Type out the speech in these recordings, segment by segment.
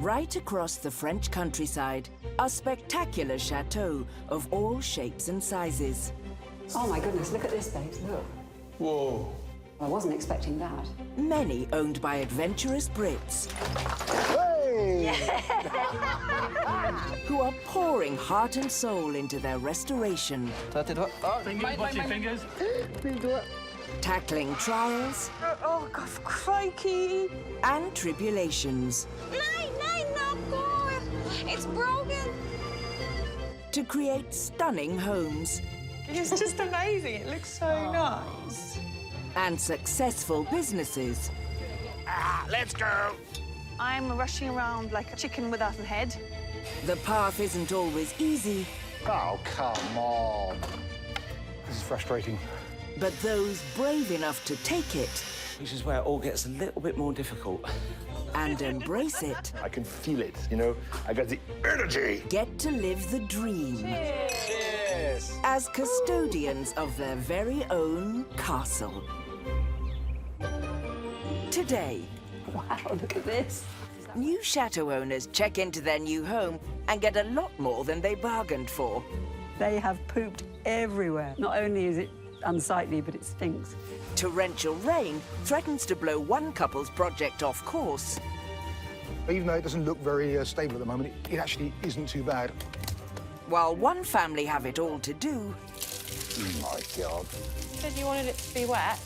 Right across the French countryside are spectacular chateaux of all shapes and sizes. Oh my goodness, look at this, babes, look. Whoa. I wasn't expecting that. Many owned by adventurous Brits Hey! who are pouring heart and soul into their restoration, Fingers. tackling trials Oh, God, crikey. and tribulations No, it's broken. to create stunning homes It's just amazing. It looks so nice. and successful businesses. Let's go. I'm rushing around like a chicken without a head. The path isn't always easy, Oh, come on. This is frustrating. but those brave enough to take it This is where it all gets a little bit more difficult. and embrace it I can feel it, you know? I got the energy. get to live the dream Yes. as custodians of their very own castle. Today, Wow, look at this. new chateau owners check into their new home and get a lot more than they bargained for. They have pooped everywhere. Not only is it unsightly, but it stinks. Torrential rain threatens to blow one couple's project off course. Even though it doesn't look very stable at the moment, it actually isn't too bad. While one family have it all to do My God. Said you wanted it to be wet.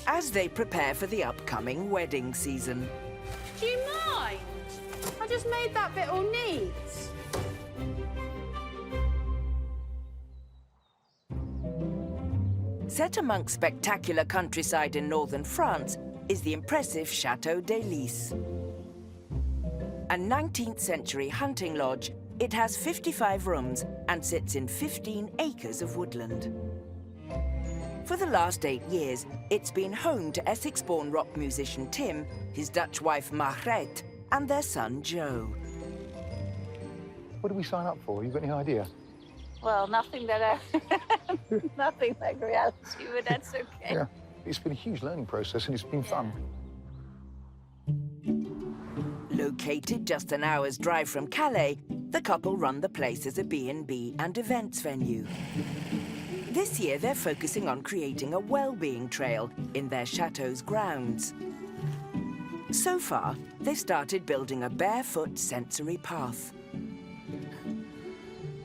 as they prepare for the upcoming wedding season. Do you mind? I just made that bit all neat. Set amongst spectacular countryside in northern France is the impressive Chateau d'Elys. A 19th century hunting lodge, it has 55 rooms and sits in 15 acres of woodland. For the last 8 years, it's been home to Essex-born rock musician Tim, his Dutch wife Margrethe, and their son Joe. What did we sign up for? You got any idea? Well, nothing that nothing like reality, but that's okay. Yeah. It's been a huge learning process and it's been fun. Located just an hour's drive from Calais, the couple run the place as a B&B and events venue. This year, they're focusing on creating a well-being trail in their chateau's grounds. So far, they've started building a barefoot sensory path.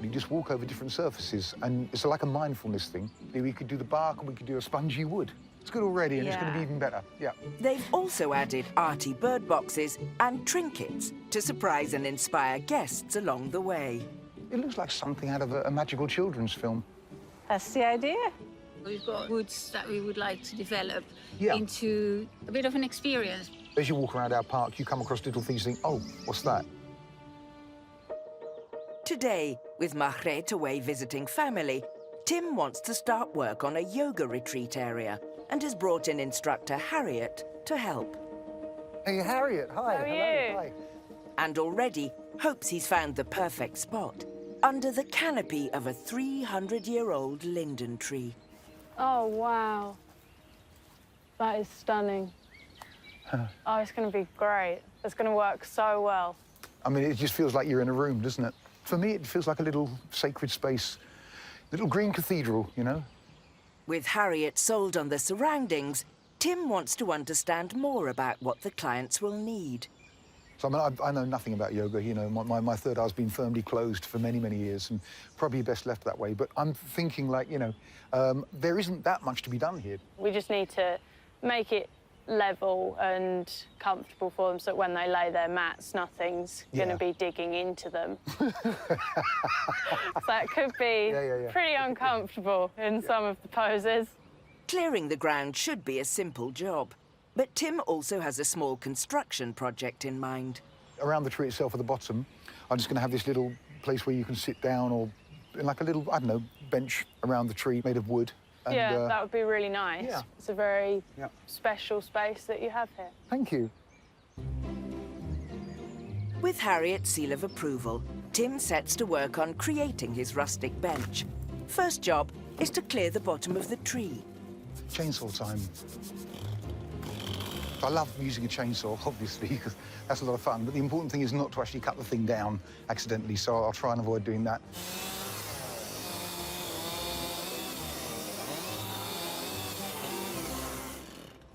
You just walk over different surfaces and it's like a mindfulness thing. We could do the bark and we could do a spongy wood. It's good already and it's going to be even better. Yeah. They've also added arty bird boxes and trinkets to surprise and inspire guests along the way. It looks like something out of a magical children's film. That's the idea. We've got woods that we would like to develop Yeah. into a bit of an experience. As you walk around our park, you come across little things and think, oh, what's that? Today, with Margrethe away visiting family, Tim wants to start work on a yoga retreat area and has brought in instructor Harriet to help. Hey, Harriet, hi. How are Hello, you? hi. And already hopes he's found the perfect spot under the canopy of a 300-year-old linden tree. Oh, wow. That is stunning. Oh, it's going to be great. It's going to work so well. I mean, it just feels like you're in a room, doesn't it? For me, it feels like a little sacred space, little green cathedral, you know? With Harriet sold on the surroundings, Tim wants to understand more about what the clients will need. So, I mean, I know nothing about yoga, you know. My third eye's been firmly closed for many, many years and probably best left that way. But I'm thinking, like, you know, there isn't that much to be done here. We just need to make it level and comfortable for them so that when they lay their mats, nothing's going Yeah. to be digging into them. So it could be Yeah. pretty uncomfortable in some of the poses. Clearing the ground should be a simple job, but Tim also has a small construction project in mind. Around the tree itself at the bottom, I'm just going to have this little place where you can sit down or like a little, I don't know, bench around the tree made of wood. And, Yeah, that would be really nice. yeah. It's a very Yeah. special space that you have here. Thank you. With Harriet's seal of approval, Tim sets to work on creating his rustic bench. First job is to clear the bottom of the tree. Chainsaw time. I love using a chainsaw, obviously, because that's a lot of fun. But the important thing is not to actually cut the thing down accidentally, so I'll try and avoid doing that.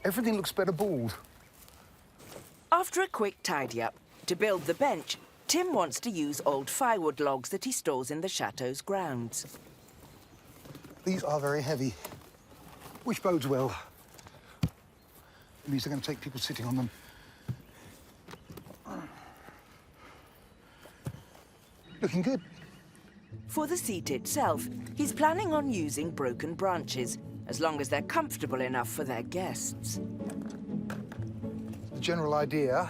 Everything looks better bald. After a quick tidy-up, to build the bench, Tim wants to use old firewood logs that he stores in the chateau's grounds. These are very heavy, which bodes well. It means they're going to take people sitting on them. Looking good. For the seat itself, he's planning on using broken branches, as long as they're comfortable enough for their guests. The general idea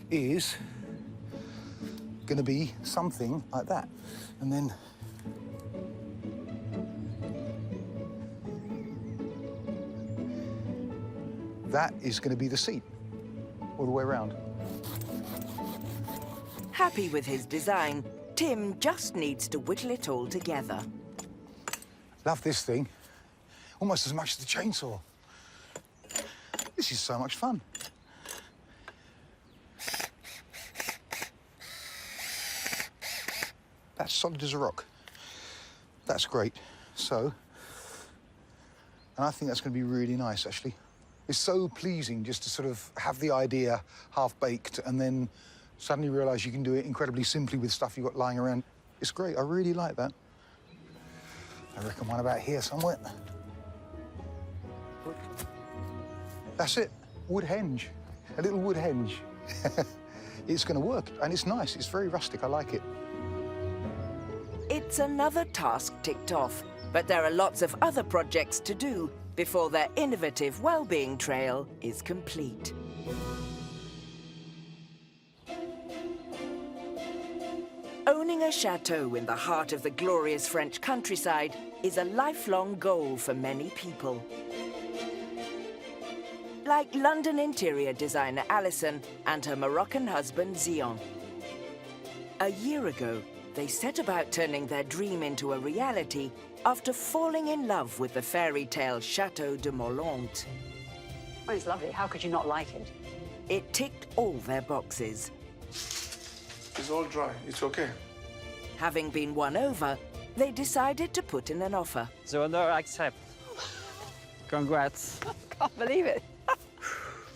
is going to be something like that. And then that is going to be the seat all the way around. Happy with his design, Tim just needs to whittle it all together. Love this thing almost as much as the chainsaw. This is so much fun. That's solid as a rock. That's great. So, and I think that's going to be really nice, actually. It's so pleasing just to sort of have the idea half-baked and then suddenly realise you can do it incredibly simply with stuff you've got lying around. It's great. I really like that. I reckon one about here somewhere. That's it. Wood henge. A little wood henge. It's going to work, and it's nice. It's very rustic. I like it. It's another task ticked off, but there are lots of other projects to do before their innovative well-being trail is complete. Owning a chateau in the heart of the glorious French countryside is a lifelong goal for many people. Like London interior designer Alison and her Moroccan husband Zion. A year ago, they set about turning their dream into a reality after falling in love with the fairy tale Chateau de Molante. Oh, it's lovely. How could you not like it? It ticked all their boxes. It's all dry. It's okay. Having been won over, they decided to put in an offer. The owner accepts. Congrats. Can't believe it.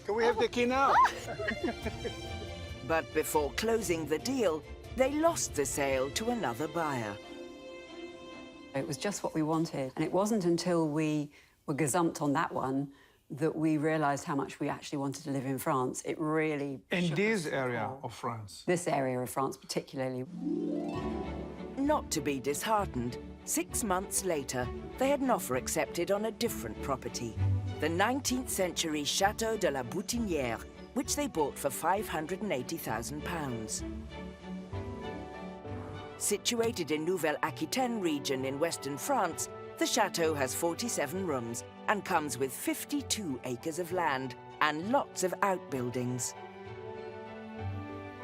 Can we have the key now? But before closing the deal, they lost the sale to another buyer. It was just what we wanted. And it wasn't until we were gazumped on that one that we realised how much we actually wanted to live in France. It really In shook this us area all. of France. This area of France particularly. Not to be disheartened, 6 months later, they had an offer accepted on a different property, the 19th century Château de la Boutinière, which they bought for £580,000. Situated in Nouvelle-Aquitaine region in western France, the chateau has 47 rooms and comes with 52 acres of land and lots of outbuildings.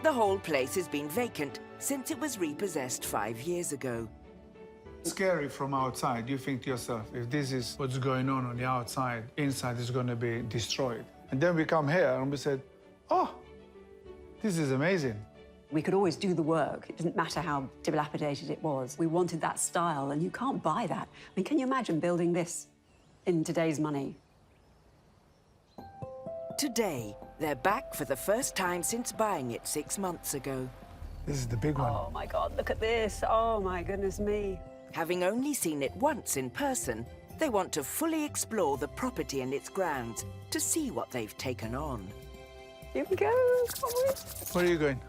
The whole place has been vacant since it was repossessed 5 years ago. Scary from outside. You think to yourself, if this is what's going on the outside, inside is going to be destroyed. And then we come here and we said, oh, this is amazing. We could always do the work. It didn't matter how dilapidated it was. We wanted that style, and you can't buy that. I mean, can you imagine building this in today's money? Today, they're back for the first time since buying it 6 months ago. This is the big one. Oh, my God, look at this. Oh, my goodness me. Having only seen it once in person, they want to fully explore the property and its grounds to see what they've taken on. Here we go. Come on. Where are you going?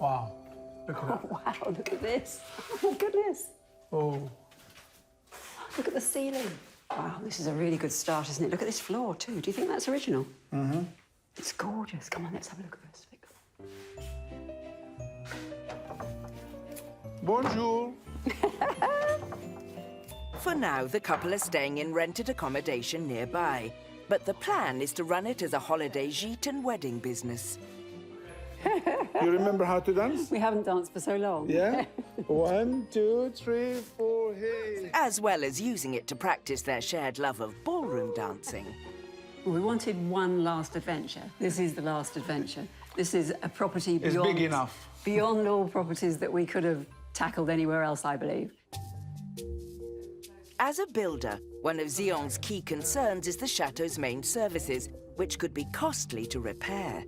Wow. Look at that. Wow, look at this. Oh, my goodness. Oh. Look at the ceiling. Wow, this is a really good start, isn't it? Look at this floor, too. Do you think that's original? Mm-hmm. It's gorgeous. Come on, let's have a look at this. Bonjour. For now, the couple are staying in rented accommodation nearby, but the plan is to run it as a holiday gîte and wedding business. You remember how to dance? We haven't danced for so long. Yeah? 1, 2, 3, 4, hey. as well as using it to practice their shared love of ballroom dancing. We wanted one last adventure. This is the last adventure. This is a property It's beyond... big enough. Beyond all properties that we could have tackled anywhere else, I believe. As a builder, one of Zion's key concerns is the chateau's main services, which could be costly to repair.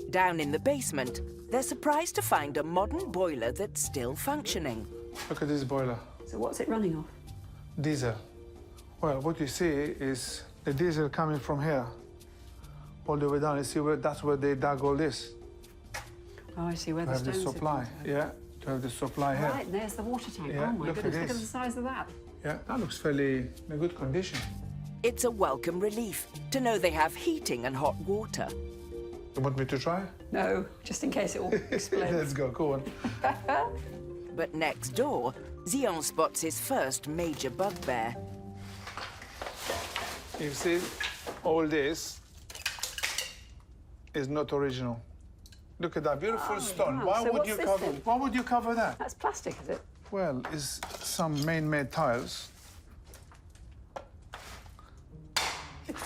Down in the basement, they're surprised to find a modern boiler that's still functioning. Look at this boiler. So what's it running off? Diesel. Well, what you see is the diesel coming from here all the way down. You see where that's where they dug all this. Oh, I see where To the have the stones have supply. gone. Yeah, to have the supply here. Right, there's the water tank. Yeah, oh my look at goodness, look at this. the size of that. Yeah, that looks fairly in a good condition. It's a welcome relief to know they have heating and hot water. You want me to try? No, just in case it all explodes. Let's go, go on. But next door, Zion spots his first major bugbear. You see, all this is not original. Look at that beautiful stone. wow. Why So would you what's this cover? then? Why would you cover that? That's plastic, is it? Well, it's some man-made tiles.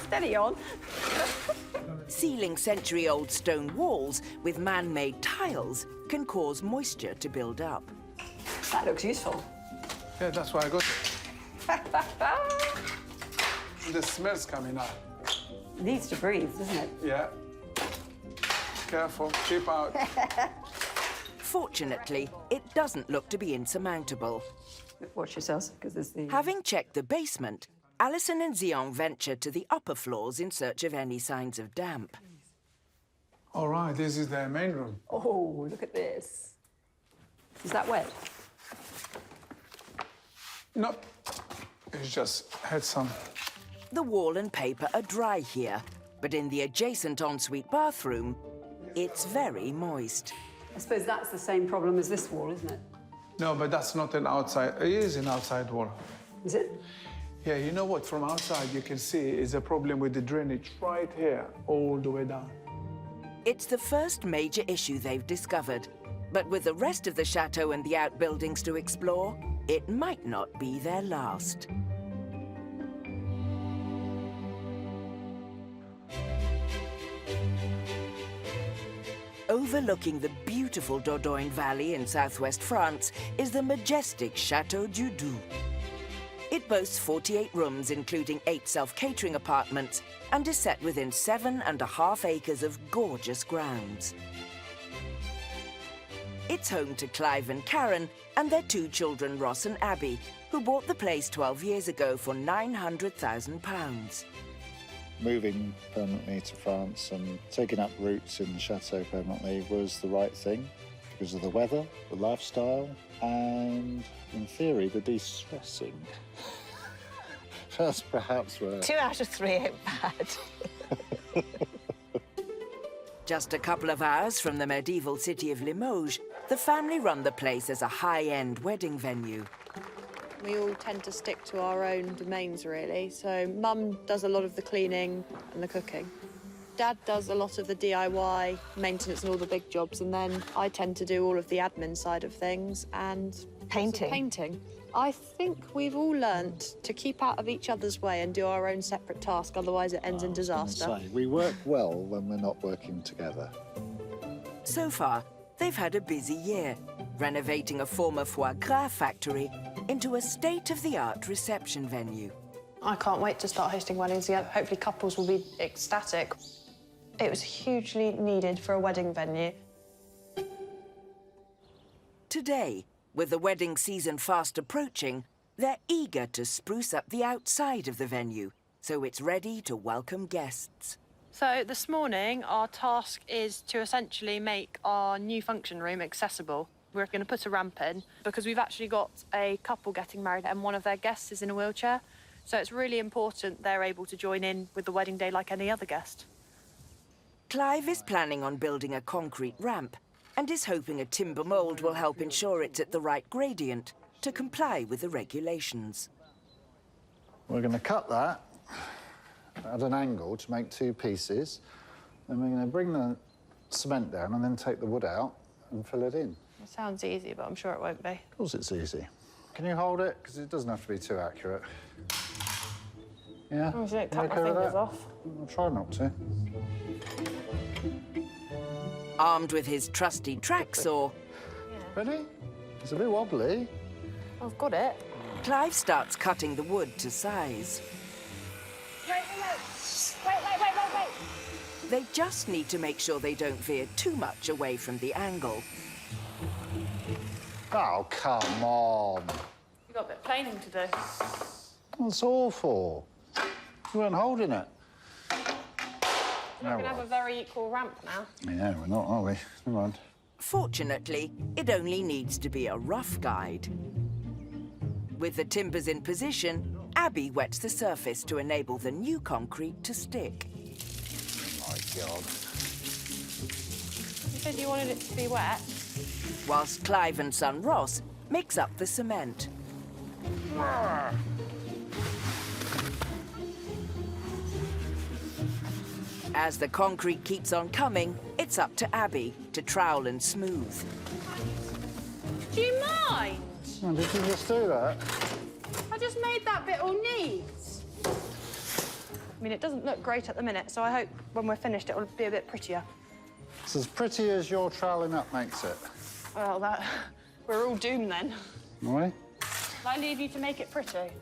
Steady on. Sealing century-old stone walls with man-made tiles can cause moisture to build up. That looks useful. Yeah, that's why I got it. The smell's coming out. It needs to breathe, doesn't it? Yeah. Careful, keep out. Fortunately, it doesn't look to be insurmountable. Watch yourselves, because there's the... Having checked the basement, Alison and Zion venture to the upper floors in search of any signs of damp. All right, this is their main room. Oh, look at this. Is that wet? No, it's just had some. The wall and paper are dry here, but in the adjacent ensuite bathroom, it's very moist. I suppose that's the same problem as this wall, isn't it? No, but that's not an outside. It is an outside wall. Is it? Yeah, you know what? From outside, you can see is a problem with the drainage right here, all the way down. It's the first major issue they've discovered, but with the rest of the chateau and the outbuildings to explore, it might not be their last. Overlooking the beautiful Dordogne Valley in southwest France is the majestic Chateau DIY. It boasts 48 rooms, including 8 self-catering apartments, and is set within 7.5 acres of gorgeous grounds. It's home to Clive and Karen and their 2 children, Ross and Abby, who bought the place 12 years ago for £900,000. Moving permanently to France and taking up roots in the chateau permanently was the right thing because of the weather, the lifestyle, and, in theory, the de-stressing. That's perhaps where... 2 out of 3 ain't bad. Just a couple of hours from the medieval city of Limoges, the family run the place as a high-end wedding venue. We all tend to stick to our own domains, really. So Mum does a lot of the cleaning and the cooking. Dad does a lot of the DIY, maintenance and all the big jobs, and then I tend to do all of the admin side of things and painting. I think we've all learnt to keep out of each other's way and do our own separate task, otherwise it ends in disaster. Say, we work well when we're not working together. So far, they've had a busy year, renovating a former foie gras factory into a state-of-the-art reception venue. I can't wait to start hosting weddings again. Hopefully couples will be ecstatic. It was hugely needed for a wedding venue. Today, with the wedding season fast approaching, they're eager to spruce up the outside of the venue, so it's ready to welcome guests. So this morning, our task is to essentially make our new function room accessible. We're going to put a ramp in because we've actually got a couple getting married and one of their guests is in a wheelchair. So it's really important they're able to join in with the wedding day like any other guest. Clive is planning on building a concrete ramp and is hoping a timber mould will help ensure it's at the right gradient to comply with the regulations. We're going to cut that at an angle to make 2 pieces. Then we're going to bring the cement down and then take the wood out and fill it in. It sounds easy, but I'm sure it won't be. Of course it's easy. Can you hold it? Because it doesn't have to be too accurate. Yeah? I'm just going to You cut my okay with fingers that? off. I'll try not to. Armed with his trusty track saw, Ready? It's a bit wobbly. I've got it. Clive starts cutting the wood to size. Wait. They just need to make sure they don't veer too much away from the angle. Oh, come on. You've got a bit of planing to do. That's awful. You weren't holding it. We're going to have a very equal ramp now. Yeah, we're not, are we? Never mind. Fortunately, it only needs to be a rough guide. With the timbers in position, Abby wets the surface to enable the new concrete to stick. Oh, my God. You said you wanted it to be wet. Whilst Clive and son Ross mix up the cement. As the concrete keeps on coming, it's up to Abby to trowel and smooth. Do you mind? Oh, did you just do that? I just made that bit all neat. I mean, it doesn't look great at the minute, so I hope when we're finished it'll be a bit prettier. It's as pretty as your troweling up makes it. Well, we're all doomed then. Are we? I leave you to make it pretty.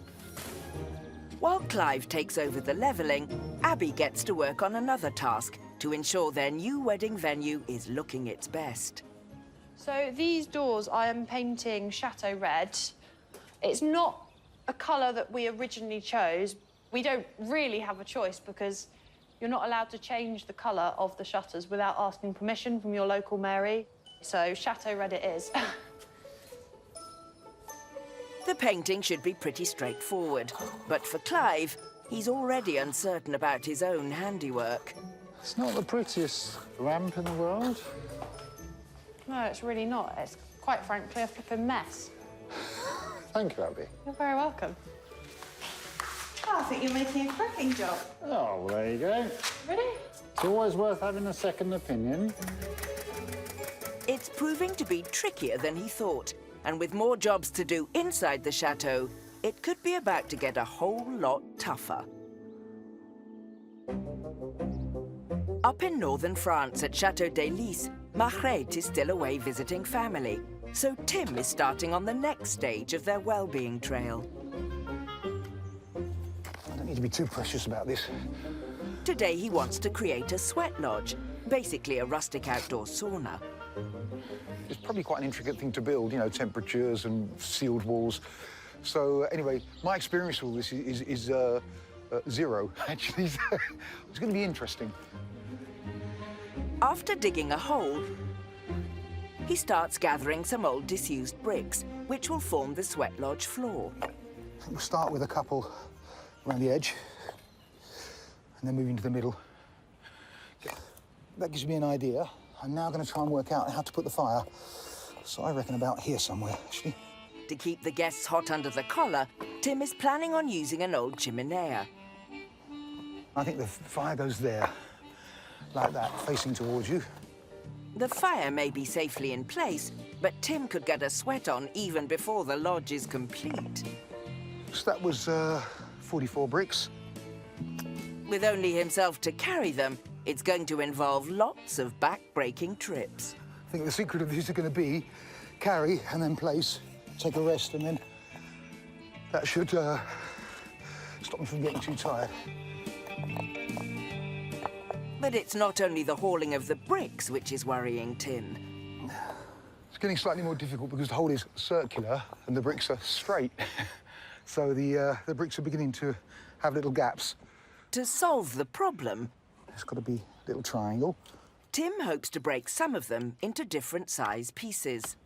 While Clive takes over the levelling, Abby gets to work on another task to ensure their new wedding venue is looking its best. So these doors I am painting Chateau red. It's not a colour that we originally chose. We don't really have a choice because you're not allowed to change the colour of the shutters without asking permission from your local mairie. So Chateau red it is. The painting should be pretty straightforward, but for Clive, he's already uncertain about his own handiwork. It's not the prettiest ramp in the world. No, it's really not. It's quite frankly a flipping mess. Thank you, Abby. You're very welcome. Oh, I think you're making a cracking job. Oh, well, there you go. Really? It's always worth having a second opinion. It's proving to be trickier than he thought, and with more jobs to do inside the chateau, it could be about to get a whole lot tougher. Up in northern France at Chateau DIY, Margrethe is still away visiting family, so Tim is starting on the next stage of their well-being trail. I don't need to be too precious about this. Today he wants to create a sweat lodge, basically a rustic outdoor sauna. It's probably quite an intricate thing to build, you know, temperatures and sealed walls. So anyway, my experience with all this is zero, actually. It's going to be interesting. After digging a hole, he starts gathering some old disused bricks, which will form the sweat lodge floor. We'll start with a couple around the edge, and then moving to the middle. That gives me an idea. I'm now going to try and work out how to put the fire. So I reckon about here somewhere, actually. To keep the guests hot under the collar, Tim is planning on using an old chimenea. I think the fire goes there, like that, facing towards you. The fire may be safely in place, but Tim could get a sweat on even before the lodge is complete. So that was 44 bricks. With only himself to carry them, it's going to involve lots of back-breaking trips. I think the secret of this is going to be carry and then place, take a rest, and then that should stop me from getting too tired. But it's not only the hauling of the bricks which is worrying Tim. It's getting slightly more difficult because the hole is circular and the bricks are straight. So the bricks are beginning to have little gaps. To solve the problem, It's got to be a little triangle. Tim hopes to break some of them into different size pieces.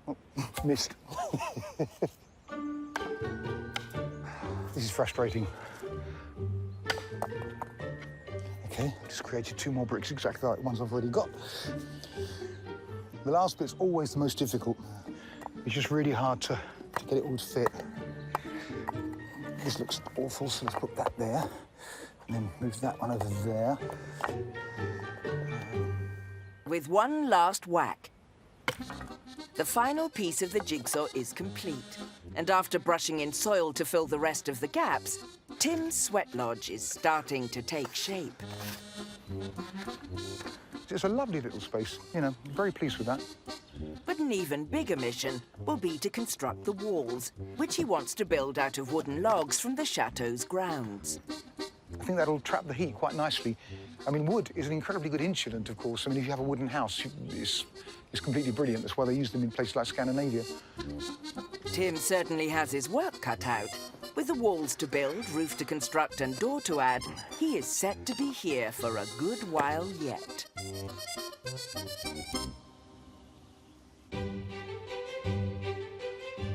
Oh, missed. This is frustrating. Okay, I've just created 2 more bricks exactly like the ones I've already got. The last bit's always the most difficult. It's just really hard to get it all to fit. This looks awful, so let's put that there. And then move that one over there. with one last whack. The final piece of the jigsaw is complete, and after brushing in soil to fill the rest of the gaps, Tim's sweat lodge is starting to take shape. It's a lovely little space, you know, I'm very pleased with that. But an even bigger mission will be to construct the walls, which he wants to build out of wooden logs from the chateau's grounds. I think that'll trap the heat quite nicely. I mean, wood is an incredibly good insulant, of course. I mean, if you have a wooden house, it's completely brilliant. That's why they use them in places like Scandinavia. Tim certainly has his work cut out. With the walls to build, roof to construct and door to add, he is set to be here for a good while yet.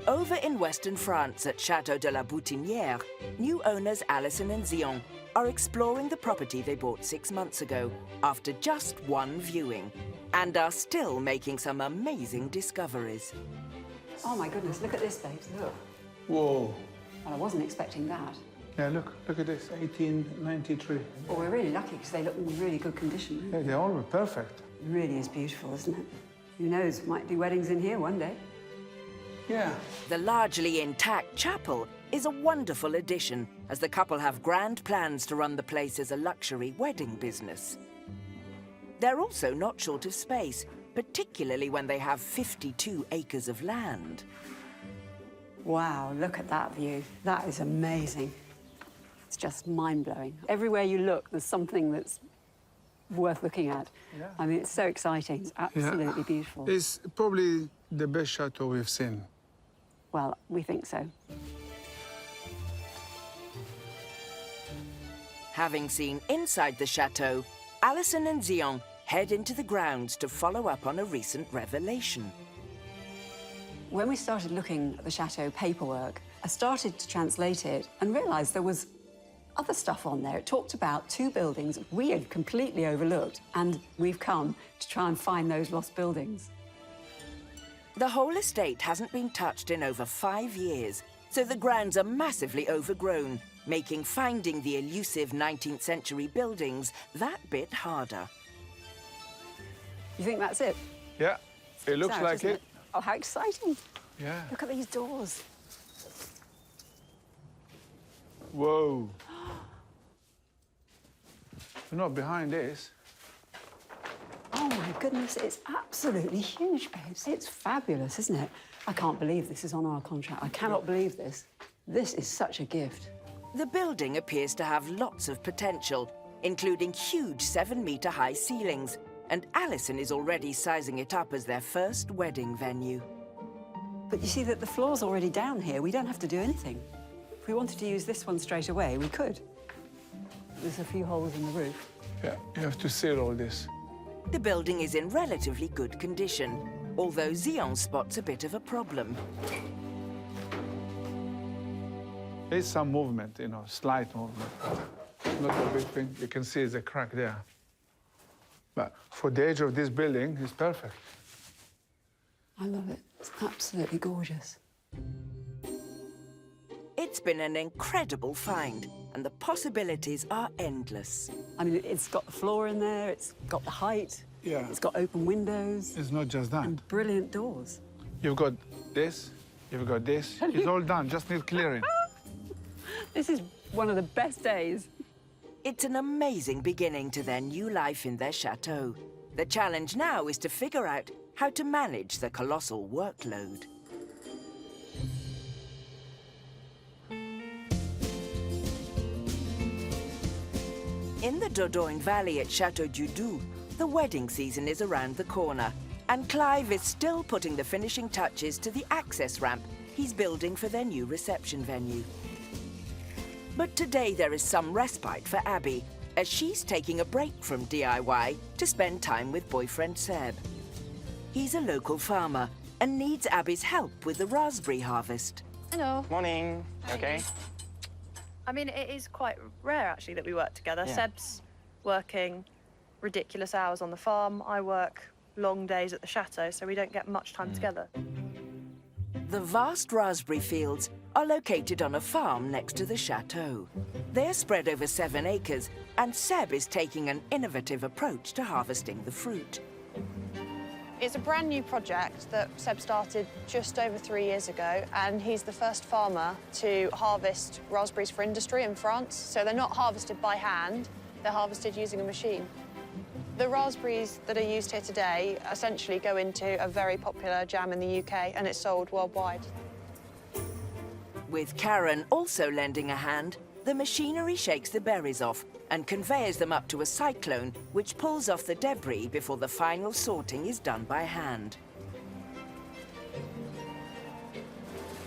Over in western France at Château de la Boutinière, new owners Alison and Zion are exploring the property they bought 6 months ago after just one viewing, and are still making some amazing discoveries. Oh my goodness, look at this, babes, look. Whoa. Well, I wasn't expecting that. Yeah, look at this, 1893. Well, we're really lucky because they look in really good condition. Yeah, they all were perfect. It really is beautiful, isn't it? Who knows, might do weddings in here one day. Yeah. The largely intact chapel is a wonderful addition, as the couple have grand plans to run the place as a luxury wedding business. They're also not short of space, particularly when they have 52 acres of land. Wow, look at that view. That is amazing. It's just mind-blowing. Everywhere you look, there's something that's worth looking at. Yeah. I mean, it's so exciting. It's absolutely beautiful. It's probably the best chateau we've seen. Well, we think so. Having seen inside the chateau, Alison and Zion head into the grounds to follow up on a recent revelation. When we started looking at the chateau paperwork, I started to translate it and realised there was other stuff on there. It talked about 2 buildings we had completely overlooked, and we've come to try and find those lost buildings. The whole estate hasn't been touched in over 5 years, so the grounds are massively overgrown, making finding the elusive 19th century buildings that bit harder. You think that's it? Yeah, it looks It's out, like isn't it. Oh, how exciting. Yeah. Look at these doors. Whoa. We're not behind this. Oh, my goodness, it's absolutely huge, babes. It's fabulous, isn't it? I can't believe this is on our contract. I cannot believe this. This is such a gift. The building appears to have lots of potential, including huge 7-metre-high ceilings, and Alison is already sizing it up as their first wedding venue. But you see that the floor's already down here. We don't have to do anything. If we wanted to use this one straight away, we could. There's a few holes in the roof. Yeah, you have to seal all this. The building is in relatively good condition, although Zion spots a bit of a problem. There's some movement, you know, slight movement. Not a big thing. You can see there's a crack there. But for the age of this building, it's perfect. I love it. It's absolutely gorgeous. It's been an incredible find, and the possibilities are endless. I mean, it's got the floor in there, it's got the height, Yeah. it's got open windows, It's not just that. and brilliant doors. You've got this, you've got this. It's all done, just need clearing. This is one of the best days. It's an amazing beginning to their new life in their chateau. The challenge now is to figure out how to manage the colossal workload. In the Dordogne Valley at Chateau DIY, the wedding season is around the corner, and Clive is still putting the finishing touches to the access ramp he's building for their new reception venue. But today there is some respite for Abby, as she's taking a break from DIY to spend time with boyfriend Seb. He's a local farmer and needs Abby's help with the raspberry harvest. Hello. Morning. Okay. I mean, it is quite rare, actually, that we work together. Yeah. Seb's working ridiculous hours on the farm. I work long days at the chateau, so we don't get much time together. The vast raspberry fields are located on a farm next to the chateau. They're spread over 7 acres, and Seb is taking an innovative approach to harvesting the fruit. It's a brand new project that Seb started just over 3 years ago, and he's the first farmer to harvest raspberries for industry in France. So they're not harvested by hand, they're harvested using a machine. The raspberries that are used here today essentially go into a very popular jam in the UK, and it's sold worldwide. With Karen also lending a hand, the machinery shakes the berries off and conveyors them up to a cyclone, which pulls off the debris before the final sorting is done by hand.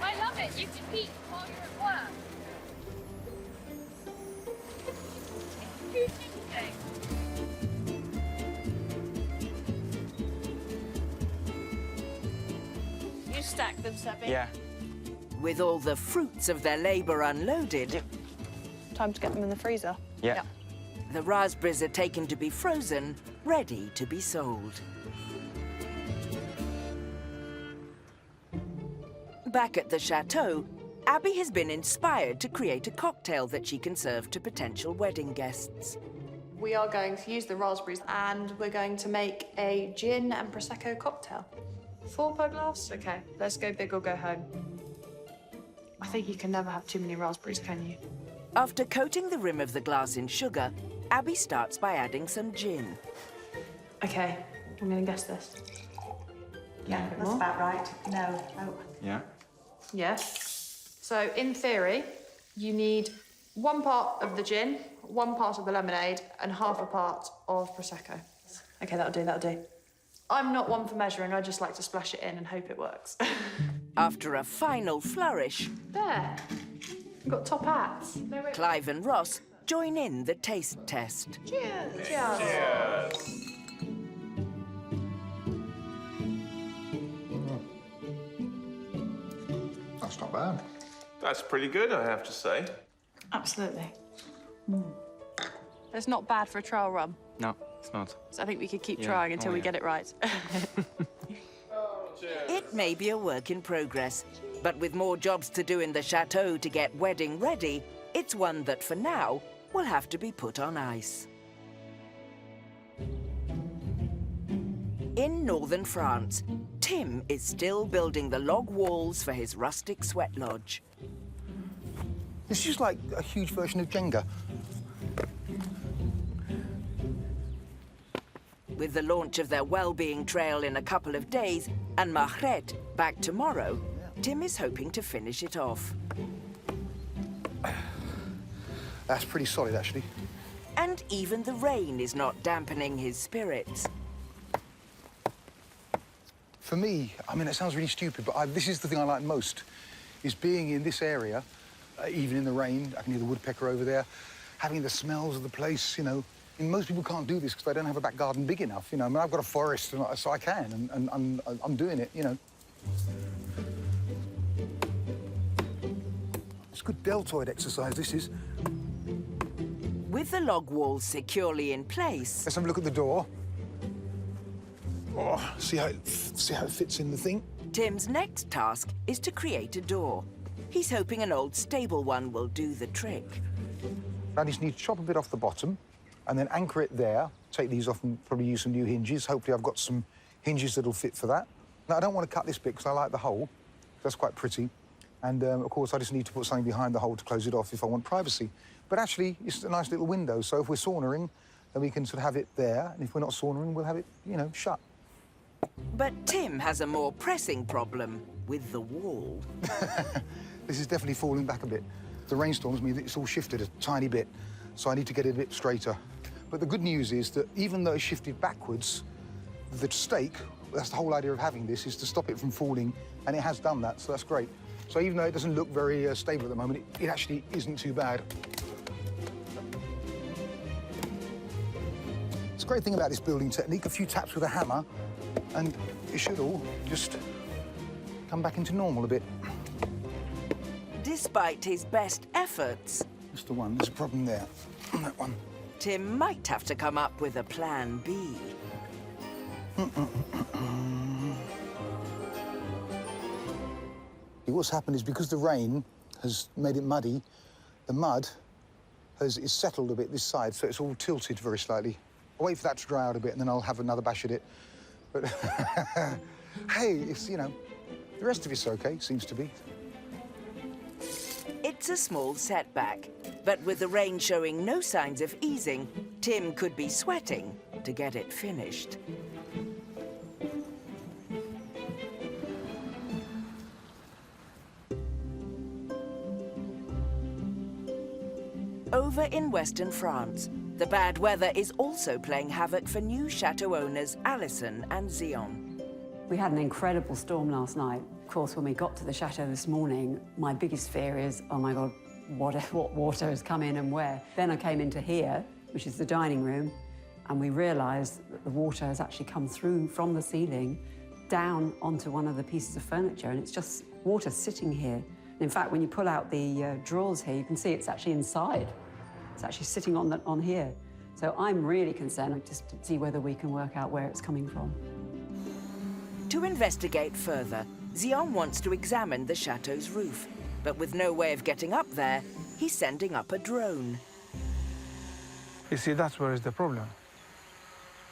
I love it. You can eat while you're at work. It's interesting. You stack them, Sebby? Yeah. With all the fruits of their labour unloaded, Time to get them in the freezer. Yeah. the raspberries are taken to be frozen, ready to be sold. Back at the chateau, Abby has been inspired to create a cocktail that she can serve to potential wedding guests. We are going to use the raspberries, and we're going to make a gin and Prosecco cocktail. 4 per glass? OK, let's go big or go home. I think you can never have too many raspberries, can you? After coating the rim of the glass in sugar, Abby starts by adding some gin. OK, I'm going to guess this. Yeah, that's about right. No. Oh. Yeah. Yes. So, in theory, you need 1 part of the gin, 1 part of the lemonade, and half a part of Prosecco. OK, that'll do, that'll do. I'm not one for measuring, I just like to splash it in and hope it works. After a final flourish, There. We've got top hats. No, wait. Clive and Ross join in the taste test. Cheers. Cheers. That's not bad. That's pretty good, I have to say. Absolutely. It's not bad for a trial run. No, it's not. So I think we could keep Yeah. trying until Oh, we yeah. get it right. It may be a work in progress, but with more jobs to do in the chateau to get wedding ready, it's one that for now will have to be put on ice. In northern France, Tim is still building the log walls for his rustic sweat lodge. It's just like a huge version of Jenga. With the launch of their well-being trail in a couple of days and Margrethe back tomorrow, Tim is hoping to finish it off. That's pretty solid, actually. And even the rain is not dampening his spirits. For me, I mean, it sounds really stupid, but this is the thing I like most, is being in this area, even in the rain. I can hear the woodpecker over there, having the smells of the place, you know. And most people can't do this because they don't have a back garden big enough, you know. I mean, I've got a forest, so I can, and I'm doing it, you know. It's good deltoid exercise, this is. With the log walls securely in place, Let's have a look at the door. Oh, see how it fits in the thing. Tim's next task is to create a door. He's hoping an old stable one will do the trick. I just need to chop a bit off the bottom and then anchor it there, take these off and probably use some new hinges. Hopefully I've got some hinges that'll fit for that. Now, I don't want to cut this bit because I like the hole. That's quite pretty. And, of course, I just need to put something behind the hole to close it off if I want privacy. But actually, it's a nice little window, so if we're saunering, then we can sort of have it there, and if we're not saunering, we'll have it, you know, shut. But Tim has a more pressing problem with the wall. This is definitely falling back a bit. The rainstorms mean that it's all shifted a tiny bit, so I need to get it a bit straighter. But the good news is that even though it's shifted backwards, the stake, that's the whole idea of having this, is to stop it from falling, and it has done that, so that's great. So even though it doesn't look very stable at the moment, it actually isn't too bad. It's a great thing about this building technique, a few taps with a hammer, and it should all just come back into normal a bit. Despite his best efforts, That's the one, there's a problem there. That one. Tim might have to come up with a plan B. What's happened is because the rain has made it muddy, the mud is settled a bit this side, so it's all tilted very slightly. I'll wait for that to dry out a bit, and then I'll have another bash at it But hey, it's, you know, the rest of it's okay, seems to be. It's a small setback, but with the rain showing no signs of easing, Tim could be sweating to get it finished. Over in western France, the bad weather is also playing havoc for new chateau owners Alison and Zion. We had an incredible storm last night. Of course, when we got to the chateau this morning, my biggest fear is, oh my God, what water has come in and where? Then I came into here, which is the dining room, and we realised that the water has actually come through from the ceiling down onto one of the pieces of furniture, and it's just water sitting here. And in fact, when you pull out the drawers here, you can see it's actually inside. It's actually sitting on here. So I'm really concerned just to see whether we can work out where it's coming from. To investigate further, Zion wants to examine the chateau's roof, but with no way of getting up there, he's sending up a drone. You see, that's where is the problem.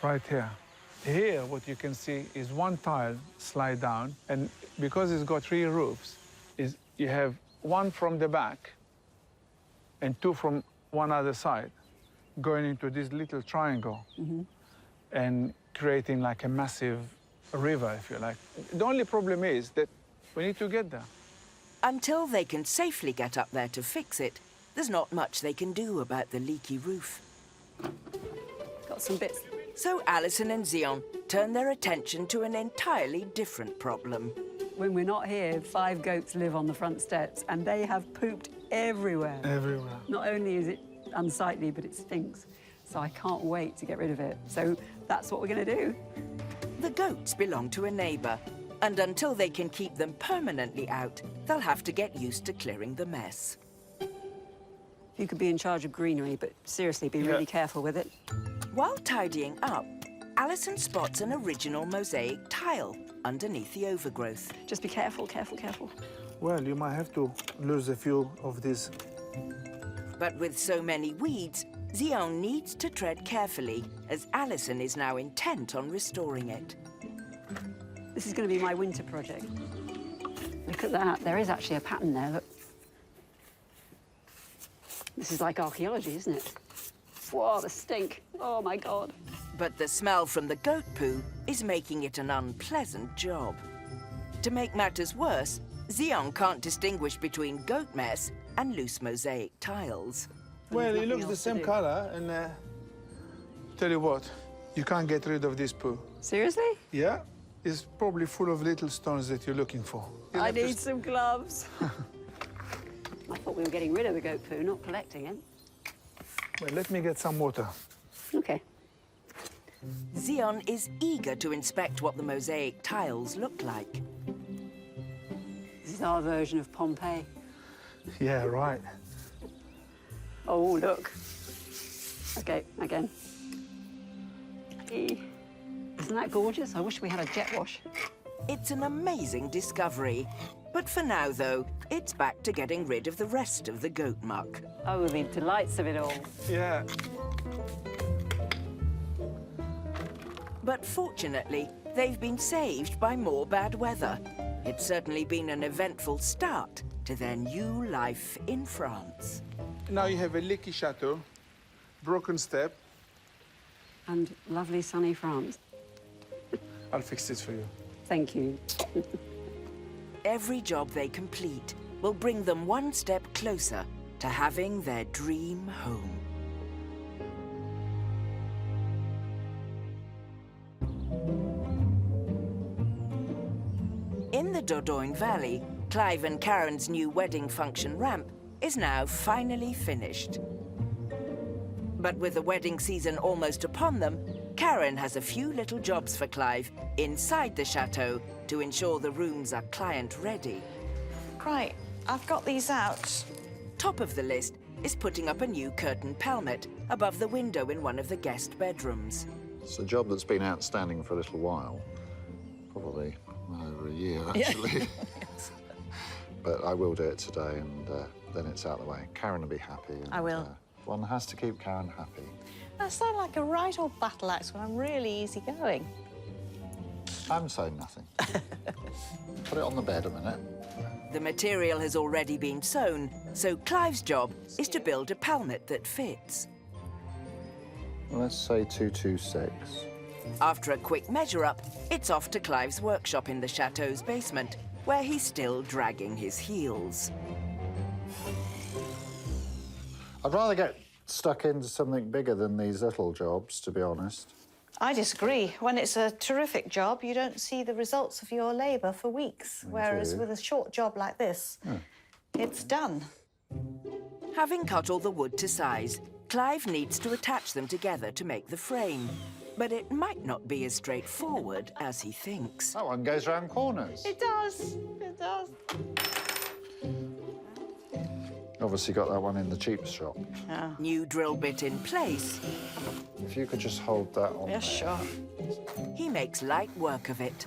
Right here. Here, what you can see is one tile slide down, and because it's got 3 roofs, you have one from the back and 2 from one other side, going into this little triangle and creating like a massive river, if you like. The only problem is that we need to get there. Until they can safely get up there to fix it, there's not much they can do about the leaky roof. Got some bits. So Alison and Zion turn their attention to an entirely different problem. When we're not here, 5 goats live on the front steps, and they have pooped everywhere. Everywhere. Not only is it unsightly, but it stinks. So I can't wait to get rid of it. So that's what we're going to do. The goats belong to a neighbour, and until they can keep them permanently out, they'll have to get used to clearing the mess. You could be in charge of greenery, but seriously, be really careful with it. While tidying up, Alison spots an original mosaic tile underneath the overgrowth. Just be careful, careful, careful. Well, you might have to lose a few of these. But with so many weeds, Zion needs to tread carefully, as Alison is now intent on restoring it. This is going to be my winter project. Look at that. There is actually a pattern there, look. This is like archaeology, isn't it? Whoa, the stink. Oh, my God. But the smell from the goat poo is making it an unpleasant job. To make matters worse, Zion can't distinguish between goat mess and loose mosaic tiles. Well, it looks the same color, and tell you what, you can't get rid of this poo. Seriously? Yeah, it's probably full of little stones that you're looking for. I need some gloves. I thought we were getting rid of the goat poo, not collecting it. Well, let me get some water. OK. Zion is eager to inspect what the mosaic tiles look like. This is our version of Pompeii. Yeah, right. Oh, look. OK, again. Isn't that gorgeous? I wish we had a jet wash. It's an amazing discovery. But for now, though, it's back to getting rid of the rest of the goat muck. Oh, the delights of it all. Yeah. But fortunately, they've been saved by more bad weather. It's certainly been an eventful start to their new life in France. Now you have a leaky chateau, broken step. And lovely sunny France. I'll fix this for you. Thank you. Every job they complete will bring them one step closer to having their dream home. In the Dordogne Valley, Clive and Karen's new wedding function ramp is now finally finished. But with the wedding season almost upon them, Karen has a few little jobs for Clive inside the chateau to ensure the rooms are client-ready. Right, I've got these out. Top of the list is putting up a new curtain pelmet above the window in one of the guest bedrooms. It's a job that's been outstanding for a little while, probably over a year, actually. Yes. But I will do it today, and then it's out of the way. Karen will be happy. And, I will. One has to keep Karen happy. That sounds like a right old battle axe when I'm really easygoing. I'm saying nothing. Put it on the bed a minute. The material has already been sewn, so Clive's job is to build a palmet that fits. Let's say 226. After a quick measure-up, it's off to Clive's workshop in the chateau's basement, where he's still dragging his heels. I'd rather get stuck into something bigger than these little jobs, to be honest. I disagree. When it's a terrific job, you don't see the results of your labour for weeks, whereas with a short job like this, it's done. Having cut all the wood to size, Clive needs to attach them together to make the frame. But it might not be as straightforward as he thinks. That one goes round corners. It does. It does. Obviously got that one in the cheap shop. New drill bit in place. If you could just hold that on there. Sure. He makes light work of it.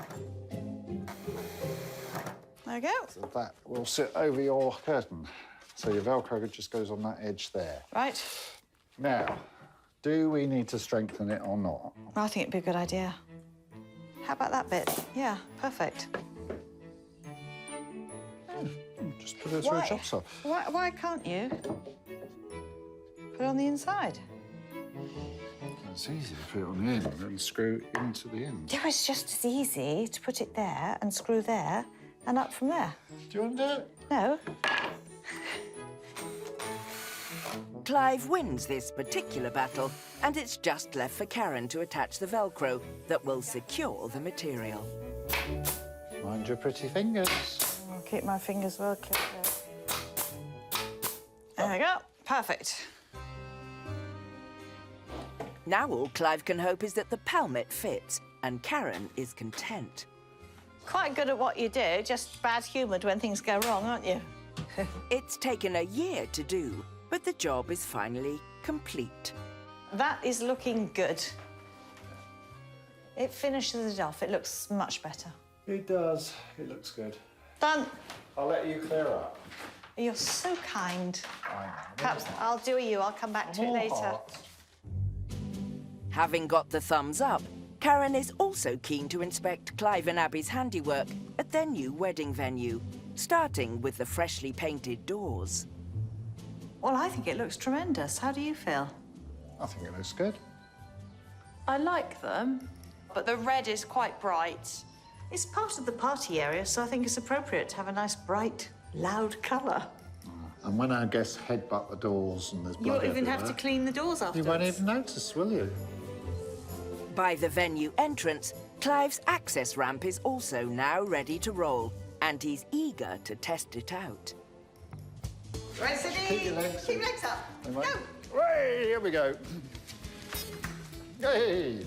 There you go. So that will sit over your curtain. So your Velcro just goes on that edge there. Right. Now, do we need to strengthen it or not? I think it'd be a good idea. How about that bit? Yeah, perfect. Just put it through a chop saw. Why can't you put it on the inside? It's easy to put it on the end and screw it into the end. Yeah, it's just as easy to put it there and screw there and up from there. Do you want to do it? No. Clive wins this particular battle, and it's just left for Karen to attach the Velcro that will secure the material. Mind your pretty fingers. I'll keep my fingers well kept there. There we go. Perfect. Now all Clive can hope is that the palmet fits, and Karen is content. Quite good at what you do, just bad-humoured when things go wrong, aren't you? It's taken a year to do, but the job is finally complete. That is looking good. It finishes it off. It looks much better. It does. It looks good. Done. I'll let you clear up. You're so kind. Perhaps I'll do you. I'll come back to it later. Having got the thumbs up, Karen is also keen to inspect Clive and Abby's handiwork at their new wedding venue, starting with the freshly painted doors. Well, I think it looks tremendous. How do you feel? I think it looks good. I like them, but the red is quite bright. It's part of the party area, so I think it's appropriate to have a nice, bright, loud colour. And when our guests headbutt the doors and there's You blood won't even have to everywhere, clean the doors you afterwards. won't even notice, will you? By the venue entrance, Clive's access ramp is also now ready to roll, and he's eager to test it out. Right, Sydney. Keep your legs Keep your legs up. Hey, Go. mate. Hey, here we go. Hey!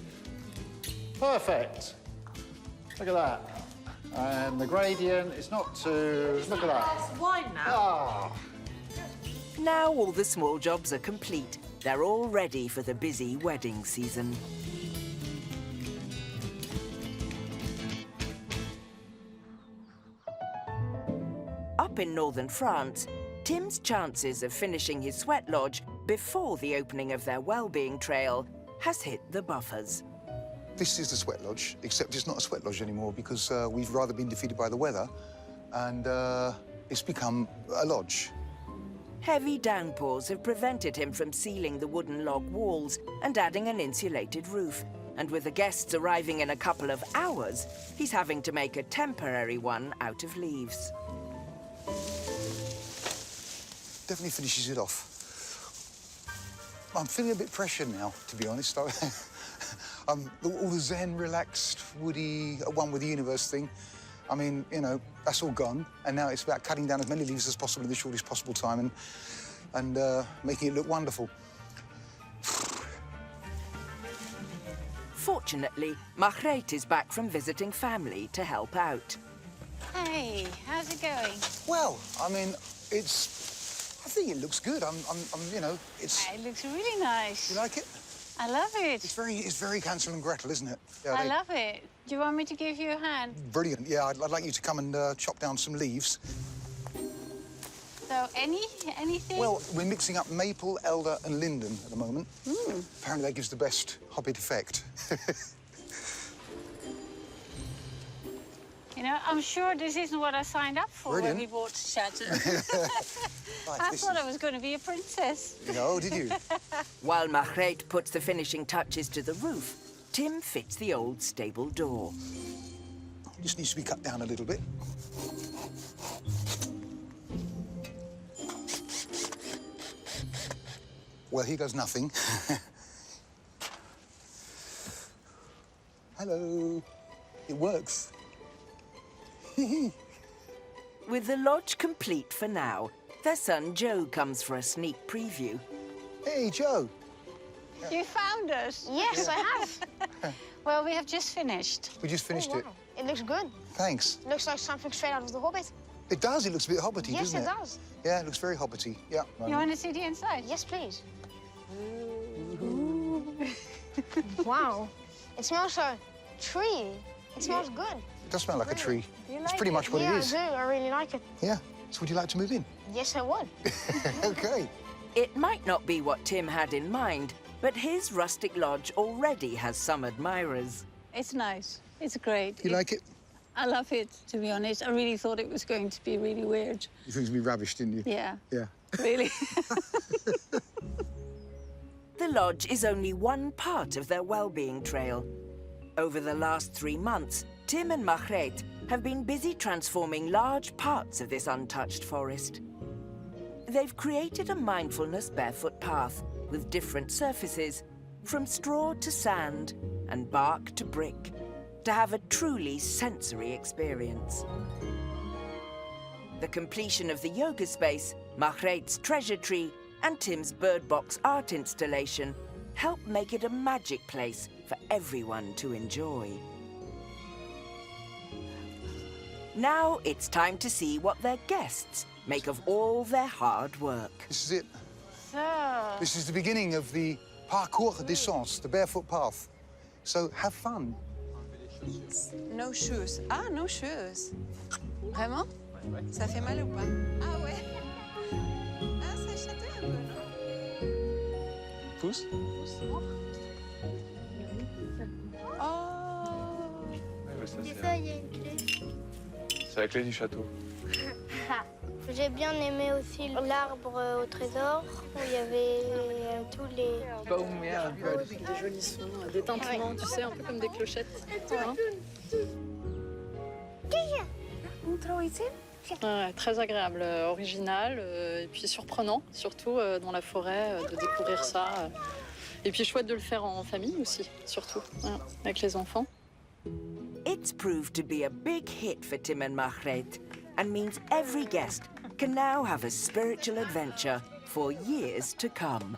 Perfect. Look at that. And the gradient is not too... Look at that. It's wide now. Ah! Now all the small jobs are complete. They're all ready for the busy wedding season. Up in northern France, Tim's chances of finishing his sweat lodge before the opening of their well-being trail has hit the buffers. This is the sweat lodge, except it's not a sweat lodge anymore because we've rather been defeated by the weather, and it's become a lodge. Heavy downpours have prevented him from sealing the wooden log walls and adding an insulated roof. And with the guests arriving in a couple of hours, he's having to make a temporary one out of leaves. Definitely finishes it off. I'm feeling a bit pressured now, to be honest. All the zen, relaxed, woody, one with the universe thing, I mean, you know, that's all gone. And now it's about cutting down as many leaves as possible in the shortest possible time and making it look wonderful. Fortunately, Margrethe is back from visiting family to help out. Hey, how's it going? Well, I mean, I think it looks good. you know, it's... It looks really nice. You like it? I love it. It's very Hansel and Gretel, isn't it? Yeah, I love it. Do you want me to give you a hand? Brilliant. Yeah, I'd like you to come and chop down some leaves. So, anything? Well, we're mixing up maple, elder and linden at the moment. Apparently that gives the best hobbit effect. You know, I'm sure this isn't what I signed up for when we bought Chateau. I thought I was going to be a princess. No, did you? While Margreet puts the finishing touches to the roof, Tim fits the old stable door. Just needs to be cut down a little bit. Well, here goes nothing. Hello. It works. With the lodge complete for now, their son Joe comes for a sneak preview. Hey, Joe. You found us. Yes, I have. Well, we have just finished. We just finished it. It looks good. Thanks. It looks like something straight out of The Hobbit. It does. It looks a bit hobbity, Yes, doesn't it? it does. Yeah, it looks very hobbity. Yeah. You want to see the inside? Yes, please. Wow. It smells so treey. It smells good. It does smell like a tree. You It's like pretty it? much what Yeah, it is. I do. I really like it. Yeah. So would you like to move in? Yes, I would. Okay. It might not be what Tim had in mind, but his rustic lodge already has some admirers. It's nice. It's great. You like it? I love it, to be honest. I really thought it was going to be really weird. You think it's going to be rubbish, didn't you? Yeah. Yeah. Really. The lodge is only one part of their well-being trail. Over the last 3 months, Tim and Margreet have been busy transforming large parts of this untouched forest. They've created a mindfulness barefoot path with different surfaces, from straw to sand and bark to brick, to have a truly sensory experience. The completion of the yoga space, Margreet's treasure tree, and Tim's bird box art installation help make it a magic place for everyone to enjoy. Now it's time to see what their guests make of all their hard work. This is it. So, This is the beginning of the parcours d'essence, the barefoot path. So have fun. No shoes. Ah, no shoes. Vraiment? Ça fait mal ou pas? Ah ouais. Ah, ça chatouille un peu, non? Pousse. Oh. Des fois, il y a une clé. C'est la clé du château. J'ai bien aimé aussi l'arbre au trésor, où il y avait tous les... Boom, yeah. Des jolis sons, des tintements, tu sais, un peu comme des clochettes. Hein. Ouais, très agréable, original et puis surprenant, surtout dans la forêt, de découvrir ça. Et puis chouette de le faire en famille aussi, surtout, hein, avec les enfants. It's proved to be a big hit for Tim and Margreet and means every guest can now have a spiritual adventure for years to come.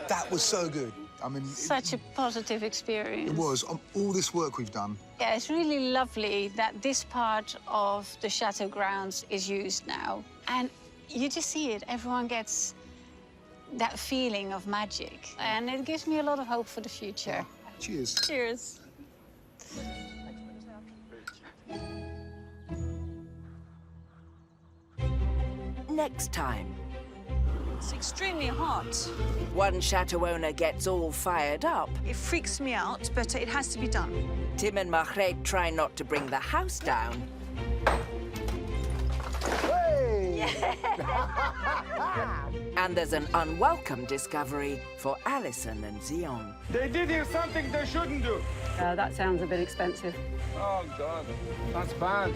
That was so good. I mean, such a positive experience. it was. All this work we've done. Yeah, it's really lovely that this part of the chateau grounds is used now. And you just see it. Everyone gets that feeling of magic. And it gives me a lot of hope for the future. Cheers. Cheers. Next time, It's extremely hot. one chateau owner gets all fired up. It freaks me out, but it has to be done. Tim and Margreet try not to bring the house down. And there's an unwelcome discovery for Alison and Zion. They did here something they shouldn't do. That sounds a bit expensive. Oh, God. That's bad.